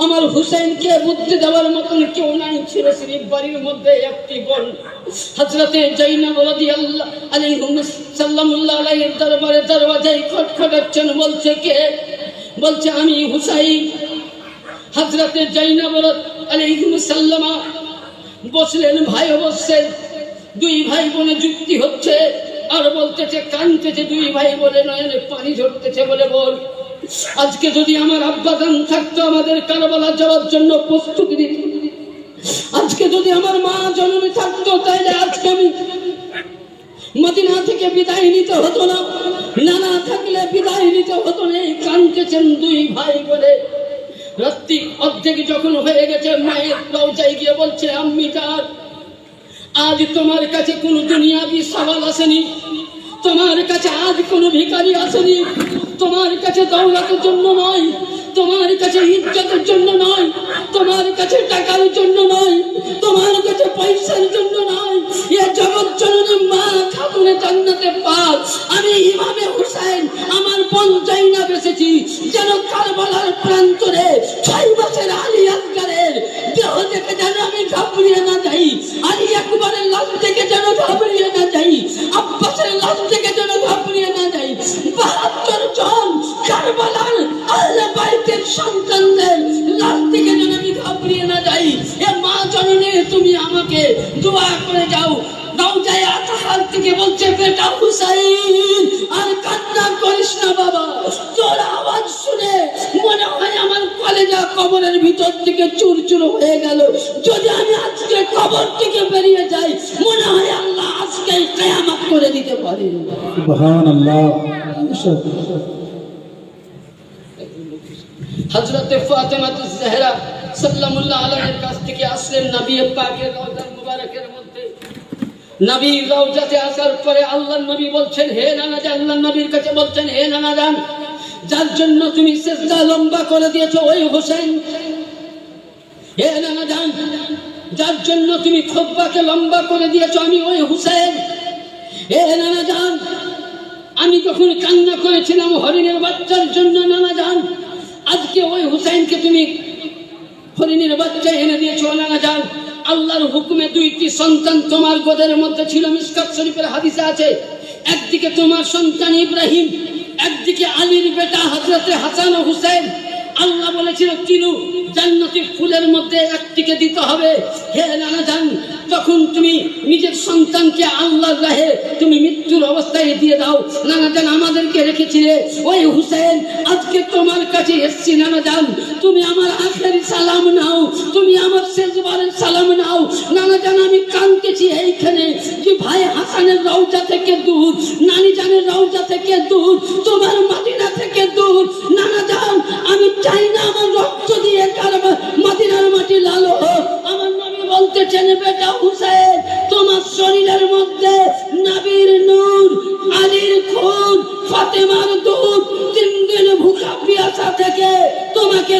আমার হুসেনকে বুদ্ধি দেওয়ার মতন কেউ নাই ছিল। শরীফ বাড়ির মধ্যে একটি বোন হযরতে জাইনাব রাদিয়াল্লাহু আলাইহির দরবারে দরওয়াজায় খটখটাচ্ছেন। বলছে কে? বলছে আমি হুসাইন। হযরতে জাইনাব আলাইহিস সালামা বসলেন, ভাই বসছেন, 2 ভাই বোনে যুক্তি হচ্ছে আর বলতেছে, কাঁদতেছে 2 ভাই বলে, নয়নে পানি ঝরতেছে বলে, বল আজকে যদি আমার আব্বাজান থাকতো আমাদের কারবালা যাওয়ার জন্য প্রস্তুতি দিত, আজকে যদি আমার মা জননী থাকতো তাইলে আজকে আমি মদিনা থেকে বিদায় নিতে হতো না, নানা থাকলে বিদায় নিতে হতো না। কাঁদতেছেন 2 ভাই বলে। রাত্রি অর্ধেক যখন হয়ে গেছে, মায়ের রওজায় গিয়ে বলছে, আম্মি জান, আজ তোমার কাছে কোনো দুনিয়াবি সওয়াল আসেনি, তোমার কাছে আজ কোনো ভিখারি আসেনি, তোমার কাছে দৌলতের জন্য নয়, তোমার কাছে ইজ্জতের জন্য নয়, তোমার কাছে টাকার জন্য নয়, তোমার কাছে পয়সার জন্য নয়, এ জগৎ জননী মা খাতুনে জান্নাতে পাক আমি ইমামে হুসাইন আমার বোন জাইনাব এসেছি, যেন কারবালার প্রান্তরে 6 বছর আলী আসগরের দেহ থেকে যেন আমি ঘাবড়িয়ে না যাই, আলী আকবরের লাশ থেকে যেন ঘাবড়িয়ে না যাই, আব্বাসের লাশ থেকে যেন ঘাবড়িয়ে না যাই। 72 জন কারবালার আহলে বাইতের সন্তানদের লাশ থেকে যেন আমি ঘাবড়িয়ে না যাই। এ মা জননী তুমি আমাকে দোয়া করে যাও। রওজায়ে আতাহার থেকে বলছে, বেটা হুসাইন আর কান্না করিস না বাবা, তোর আওয়াজ শুনে মনে হয় আমার কলেজা কবরের ভিতর থেকে চুরচুর হয়ে গেল। যদি আমি আজকে কবর থেকে বেরিয়ে যাই, মনে হয় আল্লাহ আজকে কিয়ামত করে দিতে পারে। সুবহানাল্লাহ। হযরতে ফাতেমা জাহরা সাল্লাল্লাহু আলাইহির কাছ থেকে আসলেন নবী পাকের রওজা মুবারকের মধ্যে। নবী রওজাতে আসার পরে আল্লাহর নবী বলছেন, হে নানা জান, আল্লাহর নবীর কাছে বলছেন, হে নানা জান, যার জন্য তুমি সিজদা লম্বা করে দিয়েছো ওই হোসেন। হে নানা জান, যার জন্য তুমি খুতবাকে লম্বা করে দিয়েছো আমি ওই হুসেন। হে নানা জান, আমি যখন কান্না করেছিলাম হরিণের বাচ্চার জন্য, নানা জান আজকে ওই হুসাইনকে তুমি হরিণের বাচ্চা এনে দিয়েছো নানা যান। আল্লাহর হুকুমে দুইটি সন্তান তোমার গোদের মধ্যে ছিল, মিশকাত শরীফের হাদিসে আছে। একদিকে তোমার সন্তান ইব্রাহিম, একদিকে আলীর বেটা হযরতে হাসান ও হুসেন। আল্লাহ বলেছিল কিনু জান্নাতি ফুলের মধ্যে একটিকে দিতে হবে। হে নানা জান, তখন তুমি নিজের সন্তানকে আল্লাহর রাহে তুমি মৃত্যুর অবস্থায় দিয়ে দাও। নানা জান আমাদেরকে রেখেছিলে, ওই হুসেন আজকে তোমার কাছে এসেছি নানা জান, তুমি আমার আখেরি সালাম নাও, তুমি আমার শেষবারের সালাম নাও। নানা জান আমি কাঁদতেছি এইখানে যে ভাই হাসানের রওজা থেকে দূর, নানি জানের রওজা থেকে দূর, তোমার মদিনা থেকে দূর। নানা জান আমি চাই না আমার রক্ত দিয়ে মদিনার মাটি লাল হোক। আমার নবী বলতেছেন বেটা হুসেন তোমার শরীরের মধ্যে নবীর নূর, আলীর খুন, ফাতেমার দুধ, 3 দিন ভুখা পিয়াসা থেকে তোমাকে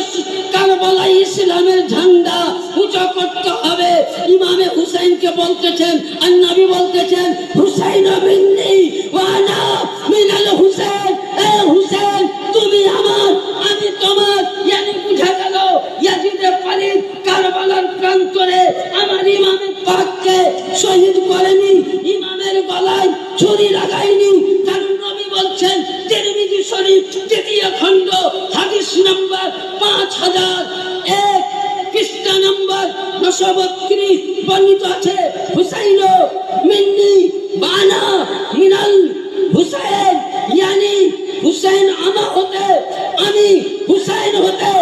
কারবালায় ইসলামের ঝান্ডা উঁচু করতে হবে। ইমামে হুসাইনকে বলতেছেন আর নবী বলতেছেন হুসাইন মিন্নি ওয়া আনা মিনাল হুসাইন। এ হুসাইন তুমি আমার, আমি তোমার। ইয়ানি বুঝা গেল ইয়াজিদে পালিত কারবালার প্রান্তরে আমার ইমামে পাককে শহীদ করেনি, ইমামের গলায় ছুরি লাগায়নি। কারণ নবী বলছেন তিরমিজি শরীফ 3য় খণ্ড হাদিস নাম্বার 5001 পৃষ্ঠা নাম্বার 932 বর্ণিত আছে হুসাইন মিন্নি বানা মিনাল হুসাইন, ইয়ানি হুসাইন আমা হতে আমি হুসাইন হতে।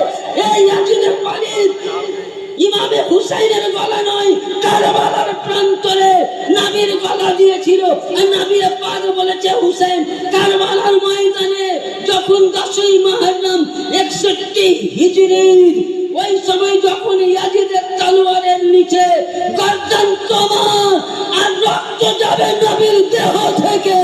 এই ইয়াজিদে পালিত ইমামে হুসাইনের গলা নয়, কারবালার প্রান্তরে নবীর গলা দিয়েছিল। আর নবী পাক বলেছে হুসাইন কারবালার ময়দানে যখন 10ই মুহররম 61 হিজরির ওই সময় যখন ইয়াজিদের তলোয়ারের নিচে গর্দান তোমার আর রক্ত যাবে নবীর দেহ থেকে।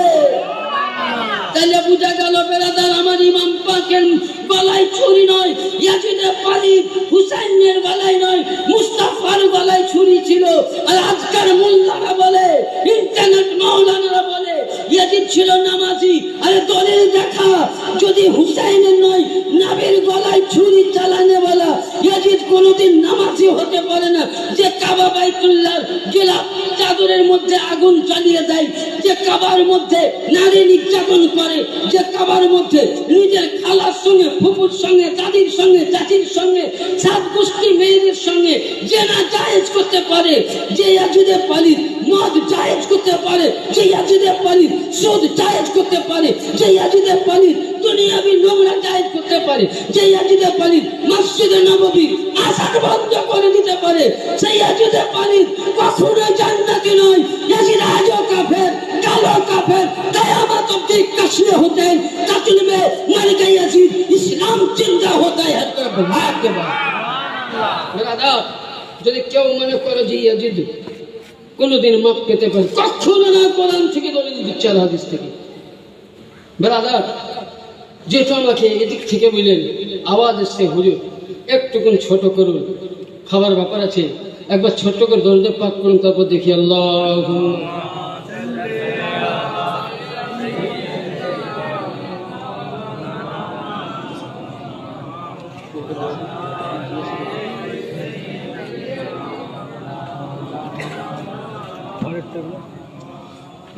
তাহলে বুঝা গেল বেরাদার আমার ইমাম পাকের গলায় ছুরি নয়, ইয়াজিদে পালিত হুসাইনের গলায় নয়, মুস্তাফার গলায় ছুরি ছিল। আর আজকাল মোল্লারা বলে, ইন্টারনেট মাওলানারা বলে ইয়াজিদ ছিল নামাজি। আরে দলিল দেখা, যদি হুসাইনের নয় নবীর গলায় ছুরি চালানে বলা ইয়াজিদ কোনোদিন নামাজি হতে পারে না। যে কাবা বাইতুল্লাহর গিলাফ চাদরের মধ্যে আগুন জ্বালিয়ে দেয়, যে কাবার মধ্যে নারী নির্যাতন করে, যে কাবার মধ্যে নিজের খালার সঙ্গে, ফুপুর সঙ্গে, দাদির সঙ্গে, চাচির সঙ্গে, 7 গোষ্ঠী মেয়েদের সঙ্গে জেনা জায়েজ করতে পারে, যে ইয়াজিদে পালিত মদ জায়েজ করতে পারে, যে ইয়াজিদে পালিত সুদ জায়েজ করতে পারে, যে ইয়াজিদে পালিত দুনিয়াবি নোংরা জায়েজ করতে পারে, যে ইয়াজিদে পালিত মসজিদে নববী আযান বন্ধ করে দিতে পারে, সেই ইয়াজিদে পালিত কখনো জান্নাতি নয়। ইয়াজিদ আজও কাফের, কালো কাফের, কিয়ামত অবধি কাশিয়ে होते हैं, कत्ल में मर गए याजीद, इस्लाम जिंदा होता है। भाग के बाद যদি কেউ মনে করে যে ইয়াজিদ কোনোদিন মাপ পেতে পারে, কখনো না। কোরআন থেকে দলিল দিচ্ছে, হাদিস থেকে। ব্রাদার যেহেতু আমাকে এদিক থেকে বললেন আওয়াজ এসছে হুজুর একটুকুন ছোট করুন, খাবার ব্যাপার আছে, একবার ছোট্ট করে দরজা পাক করুন, তারপর দেখি আল্লাহু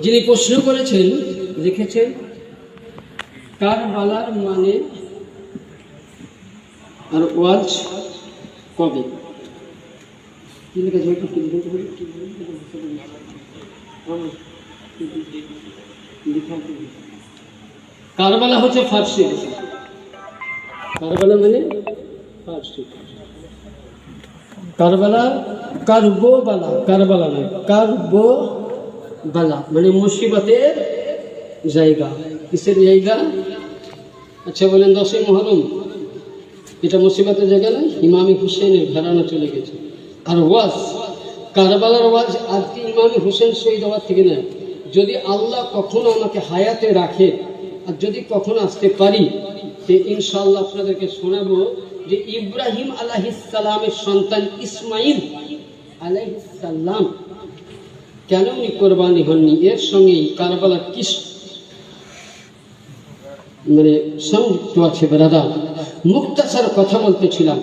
যিনি প্রশ্ন করেছেন লিখেছেন কারবালার মানে আর ওয়াজ কবে কি লিখেছে? কারবালা হচ্ছে ফার্সি ভাষা। কারবালা মানে ফার্সি। কারবালা কারবোবালা, কারবালা নয়, কারবোবালা মানে মুসিবতের জায়গা। কিসের জায়গা? আচ্ছা বলেন 10ই মুহররম এটা মুসিবতের জায়গা নয়, ইমামে হুসেনের ঘরানা চলে গেছে। আর ওয়াজ কারবালার ওয়াজ আজকে ইমামে হুসেন শহীদ হওয়ার থেকে নয়। যদি আল্লাহ কখনো আমাকে হায়াতে রাখে আর যদি কখনো আসতে পারি, তো ইনশাআল্লাহ আপনাদেরকে শোনাবো যে ইব্রাহিম আলাইহিস সালামের সন্তান ইসমাইল আলাইহিস সালাম কেন উনি কোরবানি হননি, এর সঙ্গে কারবালার কি মানে সংযুক্ত আছে। ব্রাদার মুক্তাসার কথা বলতেছিলাম,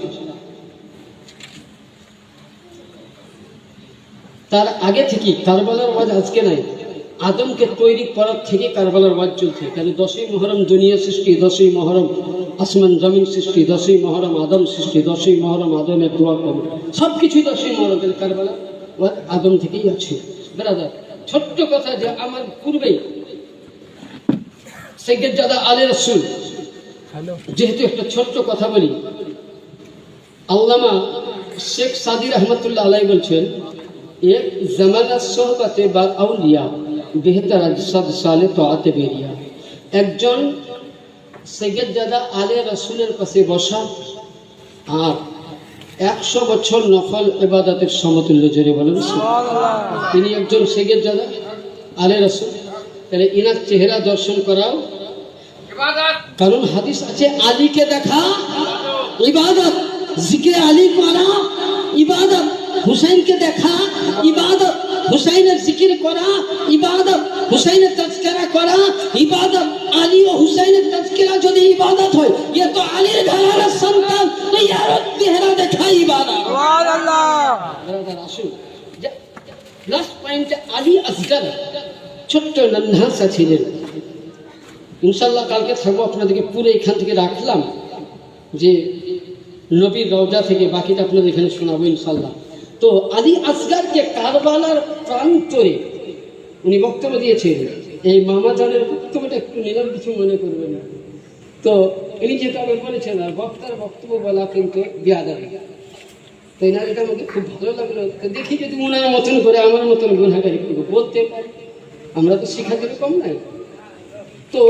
তার আগে থেকে কারবালার ওয়াজ আজকে নাই, আদমকে তৈরি করার থেকে কারবালার ওয়াজ চলছে। কেন 10ই মুহররম দুনিয়া সৃষ্টি, 10ই মুহররম আসমান জমিন সৃষ্টি, 10ই মুহররম আদম সৃষ্টি, 10ই মুহররম আদমের দোয়া কবুল, সব কিছুই 10ই মুহররম। কারবালা ওয়াজ আদম থেকেই আছে। ব্রাদার, ছোট্ট কথা যে আমার পূর্বেই সৈয়দজাদা আলী রসুল, যেহেতু একটা ছোট্ট কথা বলি, আল্লামা শেখ সাদি রহমতুল্লাহ আলাই বলছেন, এক জামানা সোহবতে বা আউলিয়া বেহতর আজসাদ সালে তোয়াতে বেরিয়া। একজন সৈয়দজাদা আলী রসুলের পাশে বসা আর 100 বছর নফল ইবাদতের সমতুল্য। জোরে বলেন তিনি একজন সৈয়দজাদা আলী রসুল। তাহলে ইনার চেহারা দর্শন করাও, কারণ হাদিস আছে আলীকে দেখা ইবাদত, জিকিরে আলী করা ইবাদত, হুসাইনকে দেখা ইবাদত, হুসাইনের জিকির করা ইবাদত, হুসাইনের তাজকিরা করা ইবাদত। আলী ও হুসাইনের তাজকিরা যদি ইবাদত হয়, ये तो আলীর ঘরানার সন্তান, তো ইয়ার চেহারা দেখা ইবাদত। সুবহানাল্লাহ। ব্রাদার আসুন, লাস্ট পয়েন্টে আলী আসগর ছোট্ট নন্হা ছিলেন। ইনশাআল্লাহ কালকে থাকবো আপনাদেরকে পুরো এখান থেকে রাখলাম যে নবীর রওজা থেকে, বাকিটা আপনাদের এখানে শোনাবো ইনশাআল্লাহ। তো আলী আসগরকে কারবালার প্রান্তরে উনি বক্তব্য দিয়েছেন। এই মামা জানের বক্তব্যটা একটু নিলাম, কিছু মনে করবেন না। তো ইনি যেটা আবার বলেছেন, আর বক্তার বক্তব্য বলা কিন্তু বেয়াদবি। তো এনার এটা আমাকে খুব ভালো লাগলো। তো দেখি যদি ওনার মতন করে আমার মতন গুনাহগারি বলতে পারি, আমরা তো শিখাতে কম নাই। তো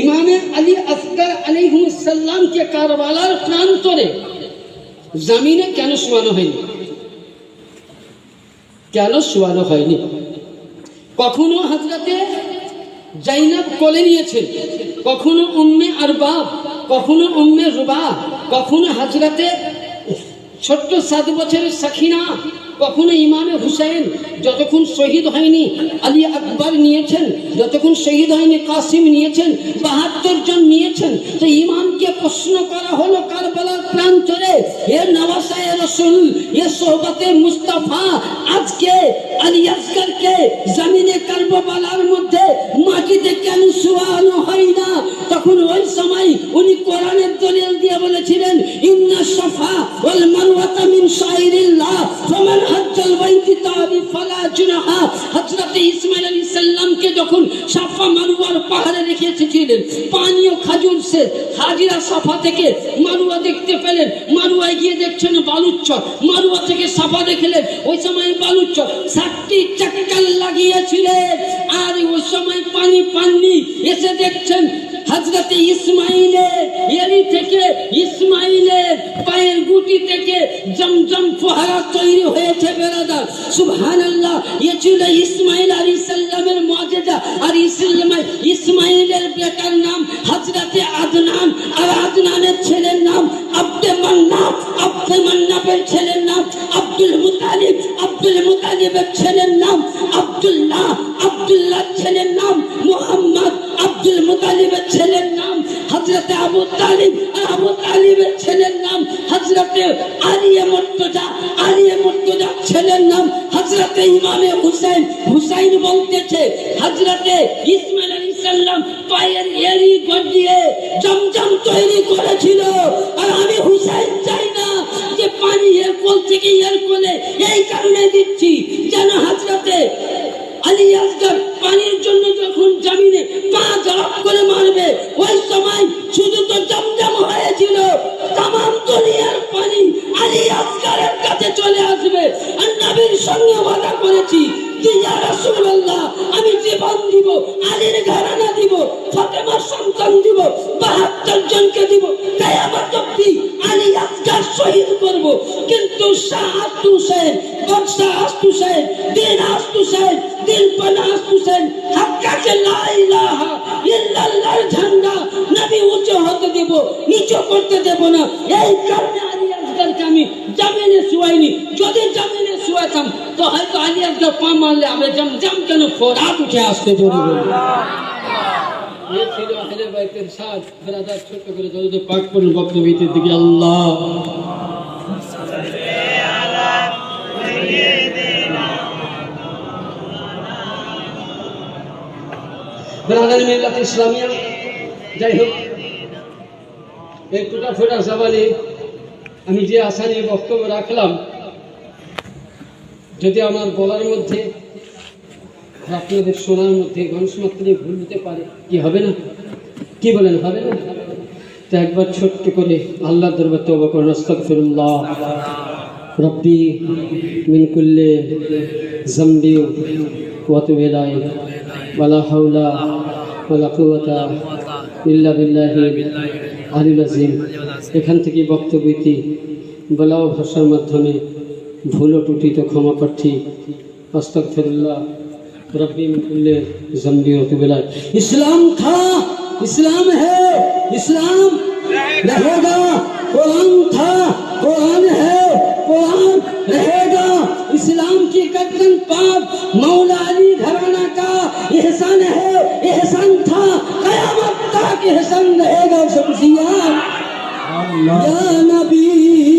ইমামে আলী আসগর আলাইহিস সালামকে কারবালার প্রান্তরে জমিনে কেন শোয়ানো হয়নি? কেন শোয়ানো হয়নি? কখনো হযরতে জাইনাব কোলে নিয়েছেন, কখনো উম্মে আরবাব, কখনো উম্মে রুবা, কখনো হযরতে ছোট্ট 7 বছরের সাকিনা, কখনো ইমামে হুসাইন যতক্ষণ শহীদ হয়নি আলী আকবর নিয়েছেন, যতক্ষণ শহীদ হয়নি কাসিম নিয়েছেন, 72 জন নিয়েছেন। তো ইমামকে প্রশ্ন করা হলো কারবালার প্রান্তরে, হে নওয়াসায়ে রাসূল, হে সোহবতে মুস্তাফা, আজকে আলী আসগরকে জমিনে কারবালার মধ্যে মাটিতে কেন শোয়ানো হয় না? তখন ওই সময় উনি কোরআনের দলিল দিয়ে বলেছিলেন, ইন্না সাফা ওয়াল মারওয়াতা মিন শাইরিল্লাহ ফামান হাজ্জাল বাইতি তাবি ফালা জুনাহা। হযরত ইসমাঈল আলাইহিস সালামকে যখন সাফা মারওয়ার পাহাড়ে রেখে এসেছিলেন, পানি ও খাজুর সে হাজিরা সাফা থেকে মারওয়া দেখতে পেলেন, মারওয়ায় গিয়ে দেখছেন বালুচর, মারওয়া থেকে সাফা দেখলেন, ওই সময় বালুচর 60টি চাক্কাল লাগিয়েছিলেন, আর ওই সময় পানি পাননি। এসে দেখছেন হযরতে ইসমাঈলের এরি থেকে, ইসমাঈলের পায়ের গুটি থেকে জমজম ফোয়ারা তৈরি হয়েছে। বেরাদার সুবহানাল্লাহ, এ ছিল ইসমাঈল আলাইহিস সালামের মুআজিজা। আর ইসমাঈলের বেটার নাম হযরতে আদনান, আর আদনানের ছেলের নাম আব্দে মান্নাফ, আব্দে মান্নাফের ছেলের নাম আব্দুল মুতালিব, আব্দুল মুতালিবের ছেলের নাম আব্দুল্লাহ, আব্দুল্লাহর ছেলের নাম মুহাম্মদ, আব্দুল মুতালিবের ছেলের নাম হযরতে আবু তালিব, আর আবু তালিবের ছেলের নাম হযরতে আলী মুর্তজা, আলী মুর্তজার ছেলের নাম হযরতে ইমামে হুসাইন। হুসাইন বলতেছে হযরতে ইসমাঈল আলাইহিস সালাম পায়ের এড়ি গড়িয়ে জমজম তৈরি করেছিল, আর আমি হুসাইন চাই না যে পানি এর কোল থেকে এর কোলে, এই কারণে দিচ্ছি যেন হযরতে আলী আসগর পানির জন্য যখন জমিনে পা জড়প করে মারবে, ওই সময় শুধু তো জমজম হয়েছিল, তাম দুনিয়ার পানি আলী আসগরের কাছে চলে আসবে। আর নবীর সঙ্গে ওয়াদা করেছি যে ইয়া রাসূলুল্লাহ, আমি জীবন দিব, আলীর ঘরানা দিব, ফাতেমার সন্তান দিব, 72 জনকে দিব, কিয়ামত অবধি আলী আসগর শহীদ করব। কিন্তু শাহ আস্ত হুসাইন, বংশা আস্ত হুসাইন, দিন আস্ত হুসাইন, দিল পানা আস্ত হুসাইন, হাক্কাকে লা ইলাহা ইল্লাল্লাহর ঝান্ডা নবী উঁচু হতে দেব, নিচু করতে দেব না। এই কারণে আলী আসগরকে আমি জমিনে শুয়াইনি। যদি জমিনে শুয়াতাম তো হয়তো আলী আসগর পা মারলে আমরা জমজম কেন ফোরাত উঠে আসতে জরুরি। এই ছিল আহলে বাইতের সাথ। ব্রাদার ছোট করে দরুদ পাক পড়ুন বক্তব্যের দিকে। আল্লাহ ব্রাদার মিল্লাত ইসলামিয়া, যাই হোক এই টুটা ফোটা জবানে আমি যে আশা নিয়ে বক্তব্য রাখলাম, যদি আমার বলার মধ্যে আপনাদের শোনার মধ্যে গণসমাত্রে ভুল হতে পারে, কি হবে না? কি বলেন, হবে না? তো একবার ছোট্ট করে আল্লাহ দরবার তওবা করুন। আস্তাগফিরুল্লাহ রব্বি মিন কুল্লি যামবি ওয়া তুবু ইলাইহি ওয়ালা হাওলা ওয়ালা কুওয়াতা ইল্লা বিল্লাহিল আলিয়্যিল আযীম। এখান থেকে বক্তব্যটি বলা ও ভাষার মাধ্যমে ভুল ও ত্রুটিতে ক্ষমা প্রার্থী। আস্তাগফিরুল্লাহ रब्बी मिन कुल्ली ज़ंबी व तुब इलैह। इस्लाम था, इस्लाम है, इस्लाम रहेगा। कुरान था, कुरान है, कुरान रहेगा। इस्लाम की गर्दन पाप मौला अली घराना का एहसान है, एहसान था, कयामत तक एहसान रहेगा। शमसिया या नबी